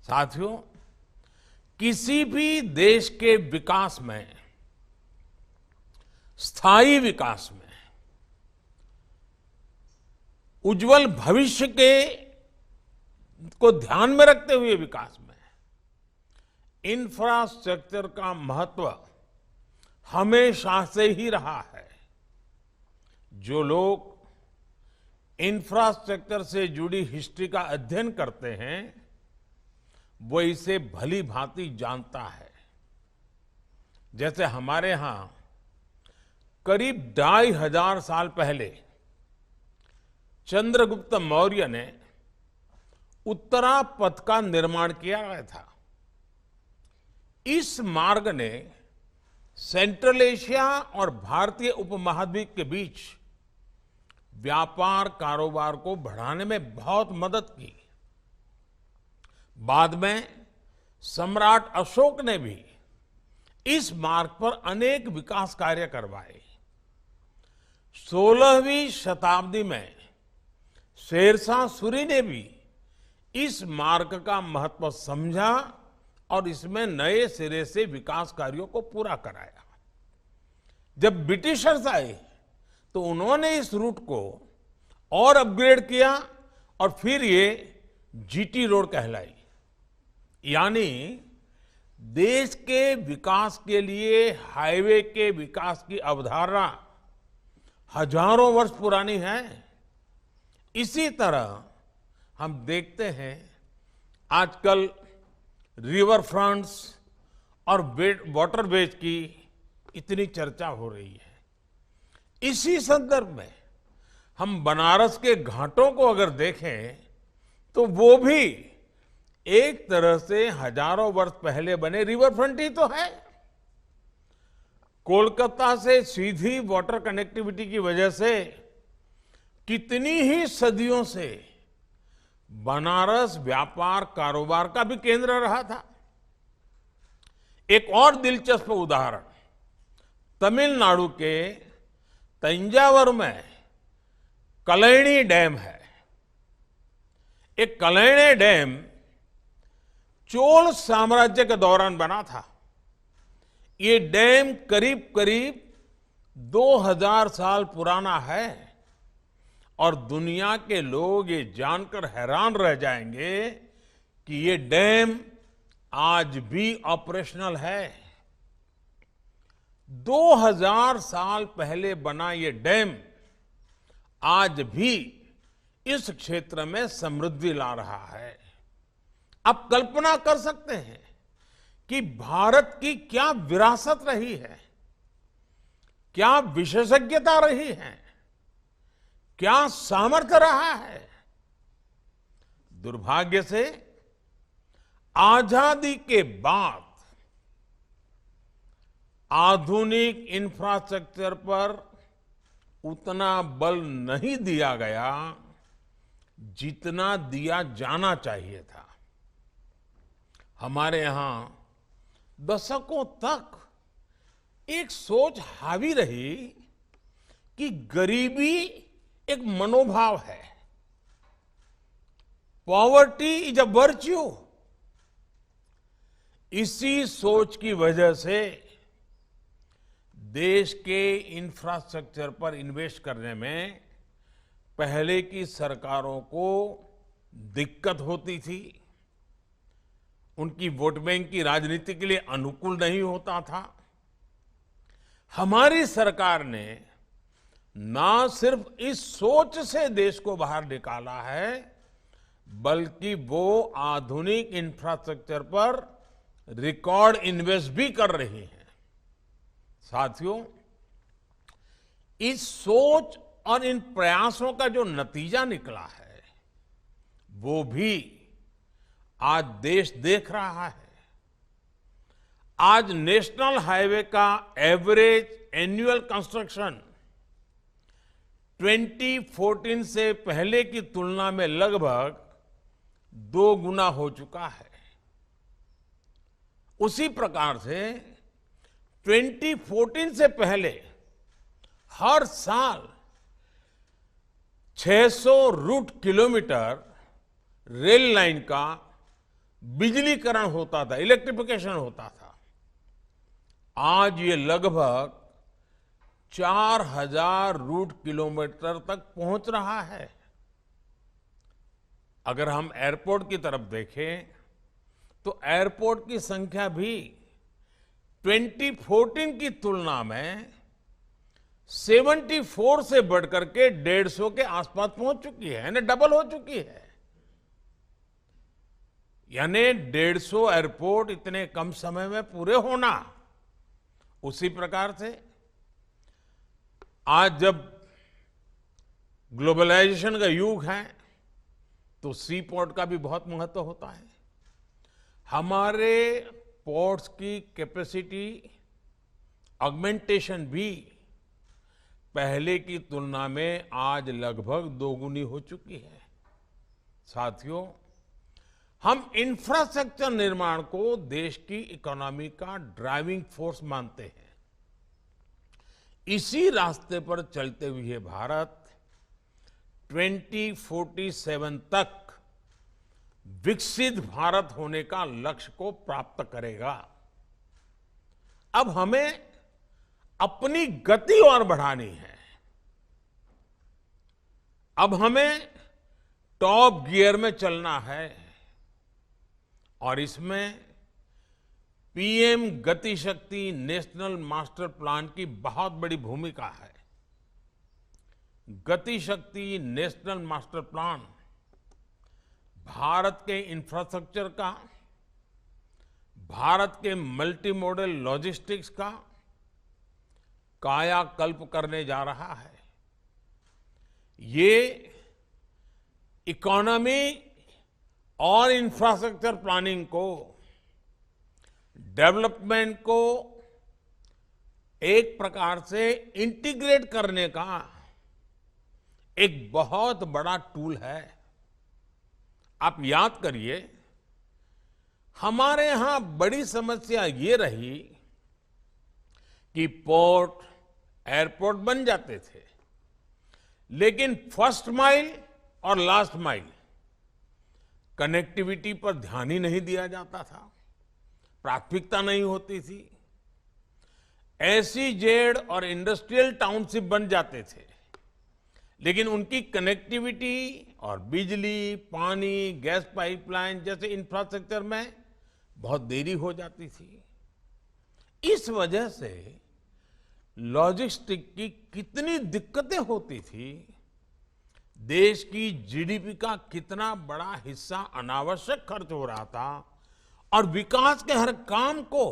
साथियों, किसी भी देश के विकास में, स्थायी विकास में, उज्जवल भविष्य के को ध्यान में रखते हुए विकास में इंफ्रास्ट्रक्चर का महत्व हमेशा से ही रहा है। जो लोग इंफ्रास्ट्रक्चर से जुड़ी हिस्ट्री का अध्ययन करते हैं वो इसे भली भांति जानता है। जैसे हमारे यहां करीब 2500 साल पहले चंद्रगुप्त मौर्य ने उत्तरा पथ का निर्माण किया गया था। इस मार्ग ने सेंट्रल एशिया और भारतीय उपमहाद्वीप के बीच व्यापार कारोबार को बढ़ाने में बहुत मदद की। बाद में सम्राट अशोक ने भी इस मार्ग पर अनेक विकास कार्य करवाए। 16वीं शताब्दी में शेरशाह सूरी ने भी इस मार्ग का महत्व समझा और इसमें नए सिरे से विकास कार्यों को पूरा कराया। जब ब्रिटिशर्स आए तो उन्होंने इस रूट को और अपग्रेड किया और फिर ये जीटी रोड कहलाई। यानी देश के विकास के लिए हाईवे के विकास की अवधारणा हजारों वर्ष पुरानी है। इसी तरह हम देखते हैं आजकल रिवर फ्रंट्स और वाटरवेज की इतनी चर्चा हो रही है। इसी संदर्भ में हम बनारस के घाटों को अगर देखें तो वो भी एक तरह से हजारों वर्ष पहले बने रिवर फ्रंट ही तो है। कोलकाता से सीधी वाटर कनेक्टिविटी की वजह से कितनी ही सदियों से बनारस व्यापार कारोबार का भी केंद्र रहा था। एक और दिलचस्प उदाहरण तमिलनाडु के तंजावुर में कलैणी डैम है। एक कलैणी डैम चोल साम्राज्य के दौरान बना था। ये डैम करीब करीब 2000 साल पुराना है और दुनिया के लोग ये जानकर हैरान रह जाएंगे कि ये डैम आज भी ऑपरेशनल है। 2000 साल पहले बना ये डैम आज भी इस क्षेत्र में समृद्धि ला रहा है। आप कल्पना कर सकते हैं कि भारत की क्या विरासत रही है, क्या विशेषज्ञता रही है, क्या सामर्थ्य रहा है। दुर्भाग्य से आजादी के बाद आधुनिक इंफ्रास्ट्रक्चर पर उतना बल नहीं दिया गया जितना दिया जाना चाहिए था। हमारे यहां दशकों तक एक सोच हावी रही कि गरीबी एक मनोभाव है, पॉवर्टी इज अ वर्च्यू। इसी सोच की वजह से देश के इंफ्रास्ट्रक्चर पर इन्वेस्ट करने में पहले की सरकारों को दिक्कत होती थी। उनकी वोट बैंक की राजनीति के लिए अनुकूल नहीं होता था। हमारी सरकार ने ना सिर्फ इस सोच से देश को बाहर निकाला है बल्कि वो आधुनिक इंफ्रास्ट्रक्चर पर रिकॉर्ड इन्वेस्ट भी कर रही है। साथियों, इस सोच और इन प्रयासों का जो नतीजा निकला है वो भी आज देश देख रहा है। आज नेशनल हाईवे का एवरेज एनुअल कंस्ट्रक्शन 2014 से पहले की तुलना में लगभग 2 गुना हो चुका है। उसी प्रकार से 2014 से पहले हर साल 600 रूट किलोमीटर रेल लाइन का बिजलीकरण होता था, इलेक्ट्रिफिकेशन होता था। आज ये लगभग 4000 रूट किलोमीटर तक पहुंच रहा है। अगर हम एयरपोर्ट की तरफ देखें तो एयरपोर्ट की संख्या भी 2014 की तुलना में 74 से बढ़कर के 150 के आसपास पहुंच चुकी है, यानी डबल हो चुकी है। यानी 150 एयरपोर्ट इतने कम समय में पूरे होना। उसी प्रकार से आज जब ग्लोबलाइजेशन का युग है तो सी पोर्ट का भी बहुत महत्व होता है। हमारे पोर्ट्स की कैपेसिटी ऑगमेंटेशन भी पहले की तुलना में आज लगभग दोगुनी हो चुकी है। साथियों, हम इंफ्रास्ट्रक्चर निर्माण को देश की इकोनॉमी का ड्राइविंग फोर्स मानते हैं। इसी रास्ते पर चलते हुए भारत 2047 तक विकसित भारत होने का लक्ष्य को प्राप्त करेगा। अब हमें अपनी गति और बढ़ानी है। अब हमें टॉप गियर में चलना है और इसमें पीएम गति शक्ति नेशनल मास्टर प्लान की बहुत बड़ी भूमिका है। गति शक्ति नेशनल मास्टर प्लान भारत के इंफ्रास्ट्रक्चर का, भारत के मल्टी मॉडल लॉजिस्टिक्स का कायाकल्प करने जा रहा है। ये इकोनॉमी और इंफ्रास्ट्रक्चर प्लानिंग को, डेवलपमेंट को एक प्रकार से इंटीग्रेट करने का एक बहुत बड़ा टूल है। आप याद करिए, हमारे यहां बड़ी समस्या ये रही कि पोर्ट, एयरपोर्ट बन जाते थे, लेकिन फर्स्ट माइल और लास्ट माइल कनेक्टिविटी पर ध्यान ही नहीं दिया जाता था, प्राथमिकता नहीं होती थी। एसईजेड और इंडस्ट्रियल टाउनशिप बन जाते थे, लेकिन उनकी कनेक्टिविटी और बिजली, पानी, गैस पाइपलाइन जैसे इंफ्रास्ट्रक्चर में बहुत देरी हो जाती थी। इस वजह से लॉजिस्टिक की कितनी दिक्कतें होती थी, देश की जीडीपी का कितना बड़ा हिस्सा अनावश्यक खर्च हो रहा था और विकास के हर काम को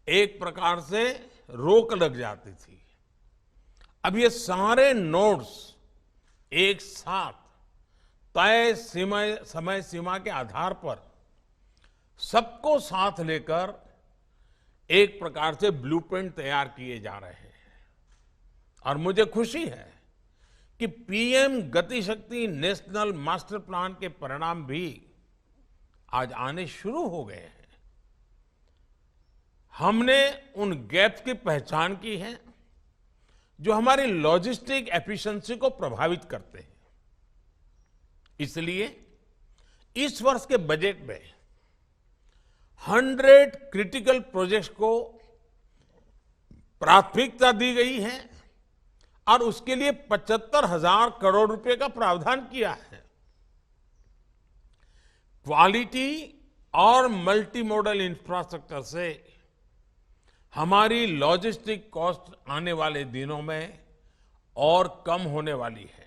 एक प्रकार से रोक लग जाती थी। अब ये सारे नोड्स एक साथ तय समय सीमा के आधार पर सबको साथ लेकर एक प्रकार से ब्लूप्रिंट तैयार किए जा रहे हैं। और मुझे खुशी है कि पीएम गति शक्ति नेशनल मास्टर प्लान के परिणाम भी आज आने शुरू हो गए हैं। हमने उन गैप्स की पहचान की है जो हमारी लॉजिस्टिक एफिशिएंसी को प्रभावित करते हैं। इसलिए इस वर्ष के बजट में 100 क्रिटिकल प्रोजेक्ट्स को प्राथमिकता दी गई है और उसके लिए 75,000 करोड़ रुपए का प्रावधान किया है। क्वालिटी और मल्टी मॉडल इंफ्रास्ट्रक्चर से हमारी लॉजिस्टिक कॉस्ट आने वाले दिनों में और कम होने वाली है।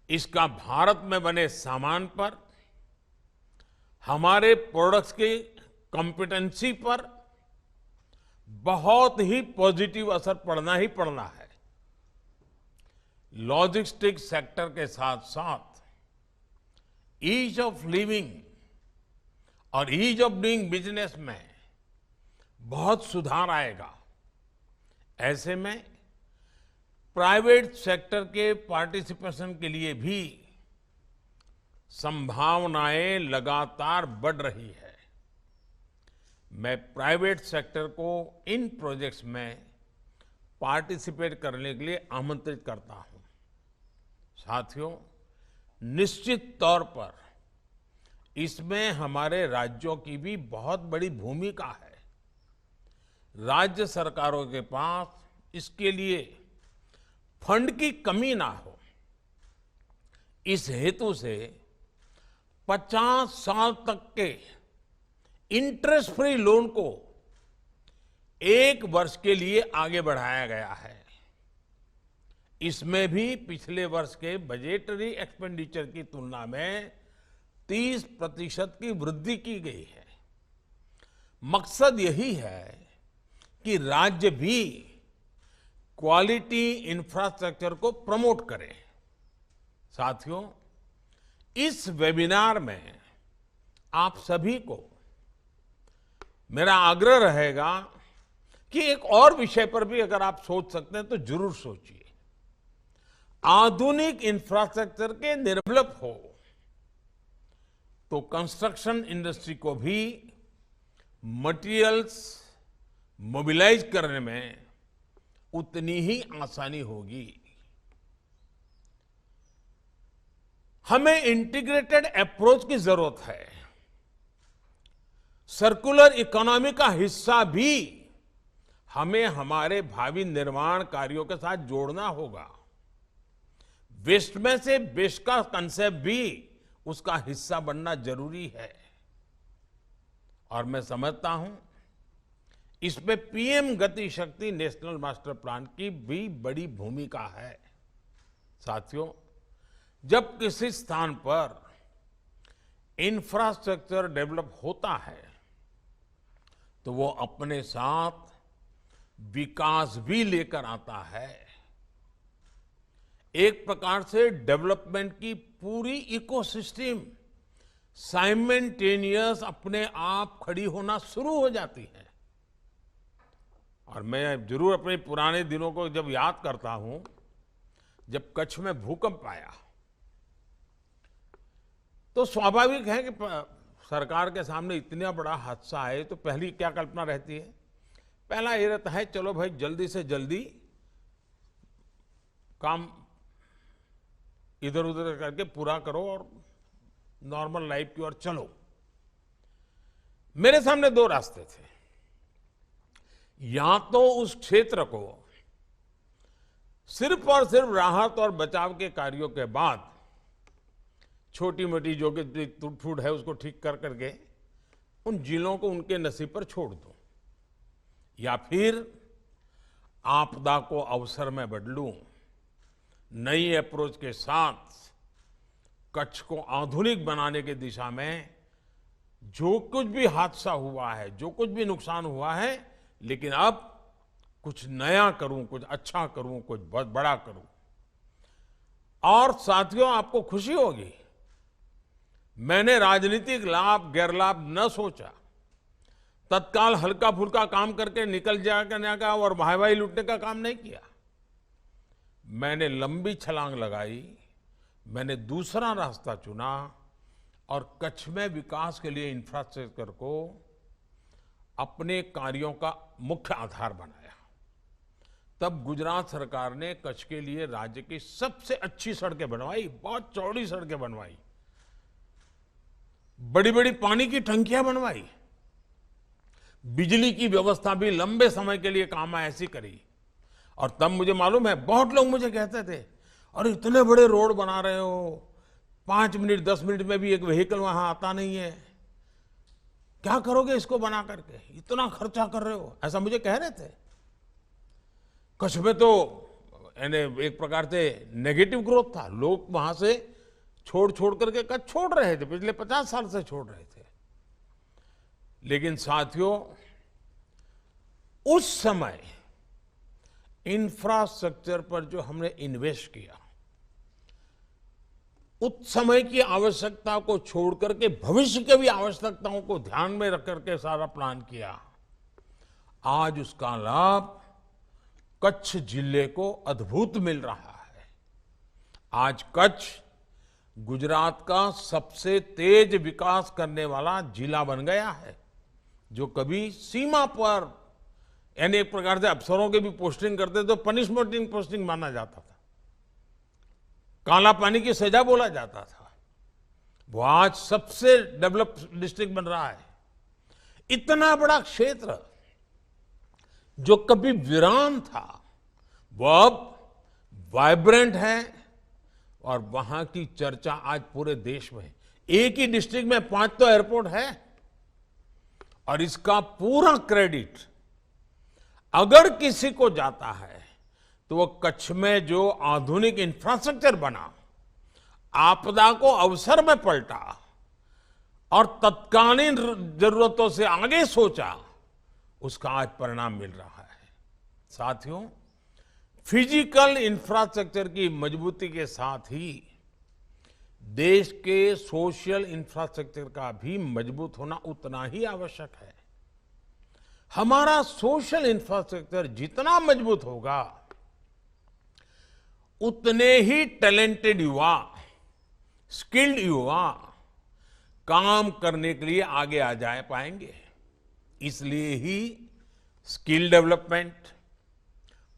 इसका भारत में बने सामान पर, हमारे प्रोडक्ट्स की कॉम्पिटेंसी पर बहुत ही पॉजिटिव असर पड़ना ही पड़ना है। लॉजिस्टिक सेक्टर के साथ साथ ईज ऑफ लिविंग और ईज ऑफ डूइंग बिजनेस में बहुत सुधार आएगा। ऐसे में प्राइवेट सेक्टर के पार्टिसिपेशन के लिए भी संभावनाएं लगातार बढ़ रही है। मैं प्राइवेट सेक्टर को इन प्रोजेक्ट्स में पार्टिसिपेट करने के लिए आमंत्रित करता हूं। साथियों, निश्चित तौर पर इसमें हमारे राज्यों की भी बहुत बड़ी भूमिका है। राज्य सरकारों के पास इसके लिए फंड की कमी ना हो, इस हेतु से 50 साल तक के इंटरेस्ट फ्री लोन को 1 वर्ष के लिए आगे बढ़ाया गया है। इसमें भी पिछले वर्ष के बजटरी एक्सपेंडिचर की तुलना में 30% की वृद्धि की गई है। मकसद यही है कि राज्य भी क्वालिटी इंफ्रास्ट्रक्चर को प्रमोट करें। साथियों, इस वेबिनार में आप सभी को मेरा आग्रह रहेगा कि एक और विषय पर भी अगर आप सोच सकते हैं तो जरूर सोचिए। आधुनिक इंफ्रास्ट्रक्चर के डेवलप हो तो कंस्ट्रक्शन इंडस्ट्री को भी मटेरियल्स मोबिलाइज करने में उतनी ही आसानी होगी। हमें इंटीग्रेटेड अप्रोच की जरूरत है। सर्कुलर इकोनॉमी का हिस्सा भी हमें हमारे भावी निर्माण कार्यों के साथ जोड़ना होगा। वेस्ट में से बेस्ट का कंसेप्ट भी उसका हिस्सा बनना जरूरी है। और मैं समझता हूं इसमें पीएम गति शक्ति नेशनल मास्टर प्लान की भी बड़ी भूमिका है। साथियों, जब किसी स्थान पर इंफ्रास्ट्रक्चर डेवलप होता है तो वो अपने साथ विकास भी लेकर आता है। एक प्रकार से डेवलपमेंट की पूरी इकोसिस्टम साइमल्टेनियस अपने आप खड़ी होना शुरू हो जाती है। और मैं जरूर अपने पुराने दिनों को जब याद करता हूं, जब कच्छ में भूकंप आया तो स्वाभाविक है कि सरकार के सामने इतना बड़ा हादसा आए तो पहली क्या कल्पना रहती है? पहला ये रहता है चलो भाई जल्दी से जल्दी काम इधर उधर करके पूरा करो और नॉर्मल लाइफ की ओर चलो। मेरे सामने 2 रास्ते थे। या तो उस क्षेत्र को सिर्फ और सिर्फ राहत और बचाव के कार्यों के बाद छोटी मोटी जो कि टूट फूट है उसको ठीक कर करके उन जिलों को उनके नसीब पर छोड़ दो, या फिर आपदा को अवसर में बदलूं, नई अप्रोच के साथ कच्छ को आधुनिक बनाने की दिशा में जो कुछ भी हादसा हुआ है, जो कुछ भी नुकसान हुआ है, लेकिन अब कुछ नया करूं, कुछ अच्छा करूं, कुछ बहुत बड़ा करूं। और साथियों, आपको खुशी होगी, मैंने राजनीतिक लाभ गैर लाभ न सोचा। तत्काल हल्का फुल्का काम करके निकल जाने का और भाई लूटने का काम नहीं किया। मैंने लंबी छलांग लगाई, मैंने दूसरा रास्ता चुना और कच्छ में विकास के लिए इंफ्रास्ट्रक्चर को अपने कार्यों का मुख्य आधार बनाया। तब गुजरात सरकार ने कच्छ के लिए राज्य की सबसे अच्छी सड़कें बनवाई, बहुत चौड़ी सड़कें बनवाई, बड़ी बड़ी पानी की टंकियां बनवाई, बिजली की व्यवस्था भी लंबे समय के लिए काम आए ऐसी करी। और तब मुझे मालूम है बहुत लोग मुझे कहते थे, अरे इतने बड़े रोड बना रहे हो, 5 मिनट 10 मिनट में भी एक व्हीकल वहां आता नहीं है, क्या करोगे इसको बना करके, इतना खर्चा कर रहे हो, ऐसा मुझे कह रहे थे। कच्छ में तो एक प्रकार से नेगेटिव ग्रोथ था, लोग वहां से छोड़ करके कच्छ छोड़ रहे थे, पिछले 50 साल से छोड़ रहे थे। लेकिन साथियों, उस समय इंफ्रास्ट्रक्चर पर जो हमने इन्वेस्ट किया, उस समय की आवश्यकता को छोड़ करके भविष्य की भी आवश्यकताओं को ध्यान में रख करके सारा प्लान किया। आज उसका लाभ कच्छ जिले को अद्भुत मिल रहा है। आज कच्छ गुजरात का सबसे तेज विकास करने वाला जिला बन गया है, जो कभी सीमा पर यानी एक प्रकार से अफसरों के भी पोस्टिंग करते तो पनिशमेंट पोस्टिंग माना जाता था, काला पानी की सजा बोला जाता था। वो आज सबसे डेवलप्ड डिस्ट्रिक्ट बन रहा है। इतना बड़ा क्षेत्र जो कभी वीरान था, वो अब वाइब्रेंट है और वहां की चर्चा आज पूरे देश में है। एक ही डिस्ट्रिक्ट में 5 तो एयरपोर्ट है और इसका पूरा क्रेडिट अगर किसी को जाता है तो वो कच्छ में जो आधुनिक इंफ्रास्ट्रक्चर बना, आपदा को अवसर में पलटा और तत्कालीन जरूरतों से आगे सोचा, उसका आज परिणाम मिल रहा है। साथियों, फिजिकल इंफ्रास्ट्रक्चर की मजबूती के साथ ही देश के सोशल इंफ्रास्ट्रक्चर का भी मजबूत होना उतना ही आवश्यक है। हमारा सोशल इंफ्रास्ट्रक्चर जितना मजबूत होगा, उतने ही टैलेंटेड युवा, स्किल्ड युवा काम करने के लिए आगे आ जा पाएंगे। इसलिए ही skill development,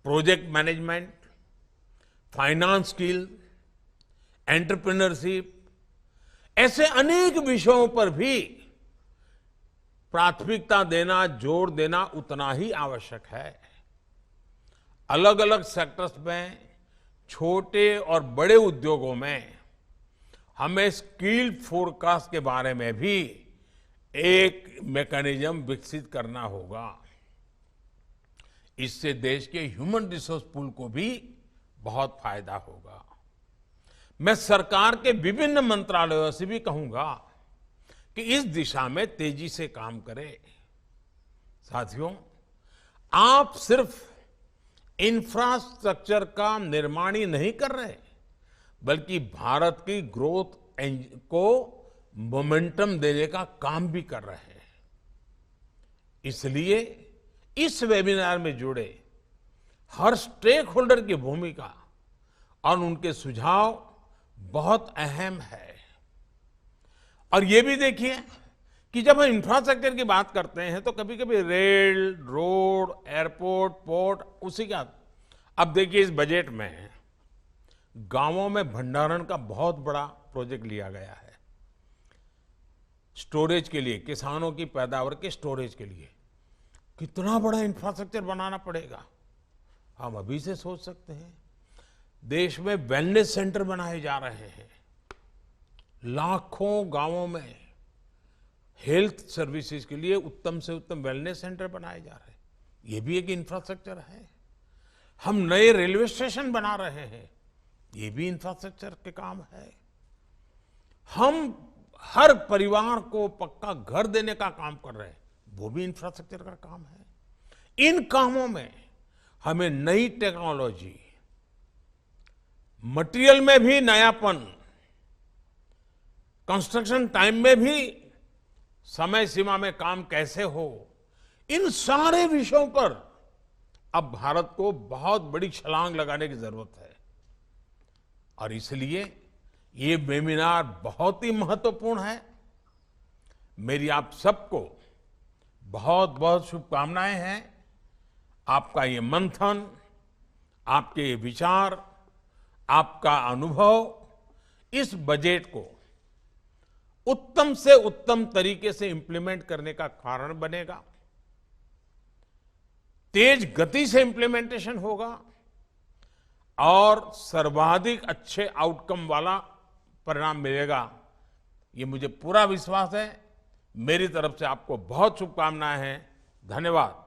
project management, finance skill, entrepreneurship, ऐसे अनेक विषयों पर भी प्राथमिकता देना, जोर देना उतना ही आवश्यक है। अलग अलग सेक्टर्स में, छोटे और बड़े उद्योगों में हमें स्किल फोरकास्ट के बारे में भी एक मैकेनिज्म विकसित करना होगा। इससे देश के ह्यूमन रिसोर्स पूल को भी बहुत फायदा होगा। मैं सरकार के विभिन्न मंत्रालयों से भी कहूंगा कि इस दिशा में तेजी से काम करें। साथियों, आप सिर्फ इंफ्रास्ट्रक्चर का निर्माण ही नहीं कर रहे, बल्कि भारत की ग्रोथ को मोमेंटम देने का काम भी कर रहे हैं। इसलिए इस वेबिनार में जुड़े हर स्टेक होल्डर की भूमिका और उनके सुझाव बहुत अहम है। और ये भी देखिए कि जब हम इंफ्रास्ट्रक्चर की बात करते हैं तो कभी कभी रेल, रोड, एयरपोर्ट, पोर्ट, उसी का। अब देखिए, इस बजट में गांवों में भंडारण का बहुत बड़ा प्रोजेक्ट लिया गया है, स्टोरेज के लिए, किसानों की पैदावार के स्टोरेज के लिए। कितना बड़ा इंफ्रास्ट्रक्चर बनाना पड़ेगा, हम अभी से सोच सकते हैं। देश में वेलनेस सेंटर बनाए जा रहे हैं, लाखों गांवों में हेल्थ सर्विसेज के लिए उत्तम से उत्तम वेलनेस सेंटर बनाए जा रहे हैं। ये भी एक इंफ्रास्ट्रक्चर है। हम नए रेलवे स्टेशन बना रहे हैं, ये भी इंफ्रास्ट्रक्चर के काम है। हम हर परिवार को पक्का घर देने का काम कर रहे हैं, वो भी इंफ्रास्ट्रक्चर का काम है। इन कामों में हमें नई टेक्नोलॉजी, मटेरियल में भी नयापन, कंस्ट्रक्शन टाइम में भी समय सीमा में काम कैसे हो, इन सारे विषयों पर अब भारत को बहुत बड़ी छलांग लगाने की जरूरत है। और इसलिए ये वेबिनार बहुत ही महत्वपूर्ण है। मेरी आप सबको बहुत बहुत शुभकामनाएं हैं। आपका ये मंथन, आपके ये विचार, आपका अनुभव इस बजट को उत्तम से उत्तम तरीके से इंप्लीमेंट करने का कारण बनेगा। तेज गति से इंप्लीमेंटेशन होगा और सर्वाधिक अच्छे आउटकम वाला परिणाम मिलेगा, ये मुझे पूरा विश्वास है। मेरी तरफ से आपको बहुत शुभकामनाएं हैं। धन्यवाद।